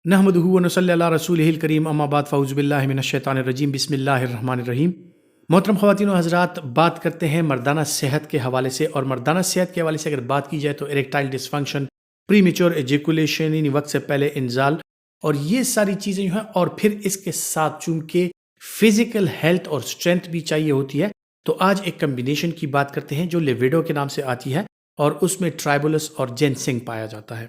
نحمدہ و نصلی علی رسولہ الکریم اما بعد فاعوذ باللہ من الشیطان الرجیم بسم اللہ الرحمن الرحیم۔ محترم خواتین و حضرات، بات کرتے ہیں مردانہ صحت کے حوالے سے، اور مردانہ صحت کے حوالے سے اگر بات کی جائے تو اریکٹائل ڈس فنکشن، پری میچور ایجیکولیشن یعنی وقت سے پہلے انزال، اور یہ ساری چیزیں جو ہیں، اور پھر اس کے ساتھ چونکہ فزیکل ہیلتھ اور اسٹرینتھ بھی چاہیے ہوتی ہے، تو آج ایک کمبینیشن کی بات کرتے ہیں جو لیویڈو کے نام سے آتی ہے، اور اس میں ٹرائبولس اور جینسنگ پایا جاتا ہے۔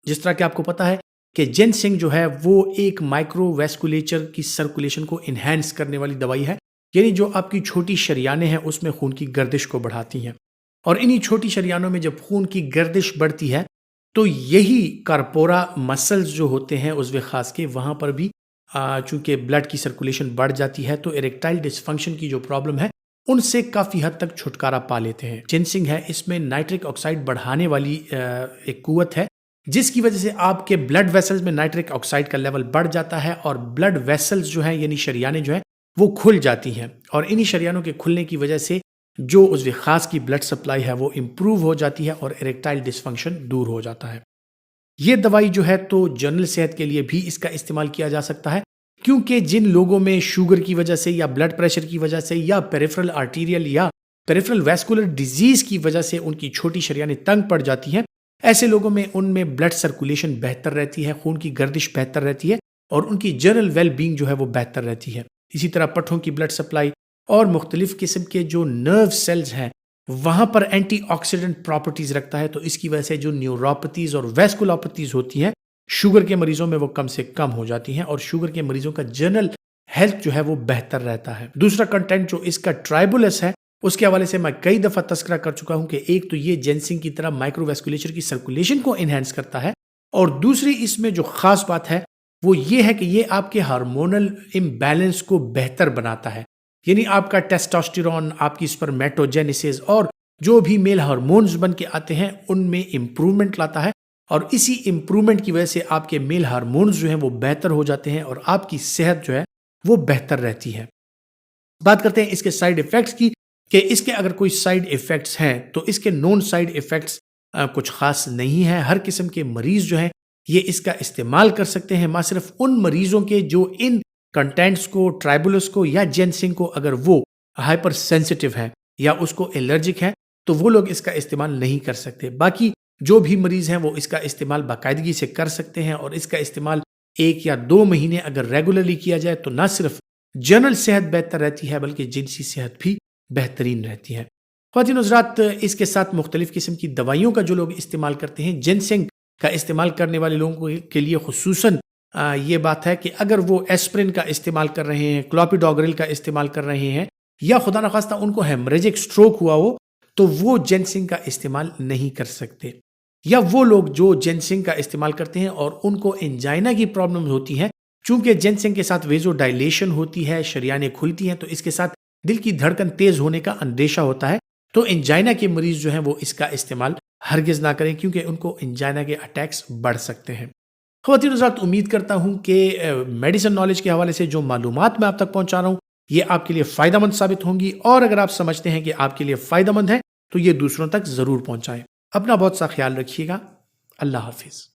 جس طرح کہ آپ کو پتا ہے کہ جینسنگ جو ہے وہ ایک مائکرو ویسکولیچر کی سرکولیشن کو انہینس کرنے والی دوائی ہے، یعنی جو آپ کی چھوٹی شریانیں ہیں اس میں خون کی گردش کو بڑھاتی ہیں، اور انہی چھوٹی شریانوں میں جب خون کی گردش بڑھتی ہے تو یہی کارپورا مسلز جو ہوتے ہیں عضو خاص کے، وہاں پر بھی چونکہ بلڈ کی سرکولیشن بڑھ جاتی ہے تو اریکٹائل ڈس فنکشن کی جو پرابلم ہے ان سے کافی حد تک چھٹکارا پا لیتے ہیں۔ جینسنگ ہے، اس میں نائٹرک آکسائڈ بڑھانے والی ایک قوت ہے، جس کی وجہ سے آپ کے بلڈ ویسلز میں نائٹرک آکسائڈ کا لیول بڑھ جاتا ہے، اور بلڈ ویسلز جو ہیں یعنی شریانیں جو ہیں وہ کھل جاتی ہیں، اور انہی شریانوں کے کھلنے کی وجہ سے جو عضو خاص کی بلڈ سپلائی ہے وہ امپروو ہو جاتی ہے اور اریکٹائل ڈس فنکشن دور ہو جاتا ہے۔ یہ دوائی جو ہے تو جنرل صحت کے لیے بھی اس کا استعمال کیا جا سکتا ہے، کیونکہ جن لوگوں میں شوگر کی وجہ سے یا بلڈ پریشر کی وجہ سے یا پیریفرل آرٹیریل یا پیریفرل ویسکولر ڈیزیز کی وجہ سے ان کی چھوٹی شریانیں تنگ پڑ جاتی ہیں، ایسے لوگوں میں ان میں بلڈ سرکولیشن بہتر رہتی ہے، خون کی گردش بہتر رہتی ہے، اور ان کی جنرل ویل بینگ جو ہے وہ بہتر رہتی ہے۔ اسی طرح پٹھوں کی بلڈ سپلائی اور مختلف قسم کے جو نرو سیلز ہیں وہاں پر اینٹی آکسیڈنٹ پراپرٹیز رکھتا ہے، تو اس کی وجہ سے جو نیوروپیتھیز اور ویسکولوپیتھیز ہوتی ہیں شوگر کے مریضوں میں وہ کم سے کم ہو جاتی ہیں، اور شوگر کے مریضوں کا جنرل ہیلتھ جو ہے وہ بہتر رہتا ہے۔ دوسرا کنٹینٹ جو اس کا ٹرائبولس ہے، اس کے حوالے سے میں کئی دفعہ تذکرہ کر چکا ہوں کہ ایک تو یہ جینسنگ کی طرح مائکرو ویسکولیچر کی سرکولیشن کو انہینس کرتا ہے، اور دوسری اس میں جو خاص بات ہے وہ یہ ہے کہ یہ آپ کے ہارمونل امبیلنس کو بہتر بناتا ہے، یعنی آپ کا ٹیسٹوسٹیرون، آپ کی سپرمیٹوجینیسس اور جو بھی میل ہارمونز بن کے آتے ہیں ان میں امپروومنٹ لاتا ہے، اور اسی امپروومنٹ کی وجہ سے آپ کے میل ہارمونز جو ہیں وہ بہتر ہو جاتے ہیں اور آپ کی صحت جو ہے وہ بہتر رہتی ہے۔ بات کرتے ہیں اس کے سائیڈ ایفیکٹس کی، کہ اس کے اگر کوئی سائیڈ ایفیکٹس ہیں تو اس کے نون سائیڈ ایفیکٹس کچھ خاص نہیں ہیں۔ ہر قسم کے مریض جو ہیں یہ اس کا استعمال کر سکتے ہیں، ماں صرف ان مریضوں کے جو ان کنٹینٹس کو، ٹرائبولس کو یا جینسنگ کو اگر وہ ہائپر سینسٹیو ہیں یا اس کو الرجک ہیں تو وہ لوگ اس کا استعمال نہیں کر سکتے۔ باقی جو بھی مریض ہیں وہ اس کا استعمال باقاعدگی سے کر سکتے ہیں، اور اس کا استعمال 1 یا 2 مہینے اگر ریگولرلی کیا جائے تو نہ صرف جنرل صحت بہتر رہتی ہے بلکہ جنسی صحت بھی بہترین رہتی ہے۔ خواتین و حضرات، اس کے ساتھ مختلف قسم کی دوائیوں کا جو لوگ استعمال کرتے ہیں، جینسنگ کا استعمال کرنے والے لوگوں کے لیے خصوصاً یہ بات ہے کہ اگر وہ ایسپرین کا استعمال کر رہے ہیں، کلوپیڈوگریل کا استعمال کر رہے ہیں، یا خدا نخواستہ ان کو ہیمریجک سٹروک ہوا ہو تو وہ جینسنگ کا استعمال نہیں کر سکتے۔ یا وہ لوگ جو جینسنگ کا استعمال کرتے ہیں اور ان کو انجائنا کی پرابلم ہوتی ہیں، چونکہ جینسنگ کے ساتھ ویزو ڈائلیشن ہوتی ہے، شریانیں کھلتی ہیں، تو اس کے ساتھ دل کی دھڑکن تیز ہونے کا اندیشہ ہوتا ہے، تو انجائنا کے مریض جو ہیں وہ اس کا استعمال ہرگز نہ کریں، کیونکہ ان کو انجائنا کے اٹیکس بڑھ سکتے ہیں۔ خواتین حضرات، امید کرتا ہوں کہ میڈیسن نالج کے حوالے سے جو معلومات میں آپ تک پہنچا رہا ہوں یہ آپ کے لیے فائدہ مند ثابت ہوں گی، اور اگر آپ سمجھتے ہیں کہ آپ کے لیے فائدہ مند ہے تو یہ دوسروں تک ضرور پہنچائیں۔ اپنا بہت سا خیال رکھیے گا۔ اللہ حافظ۔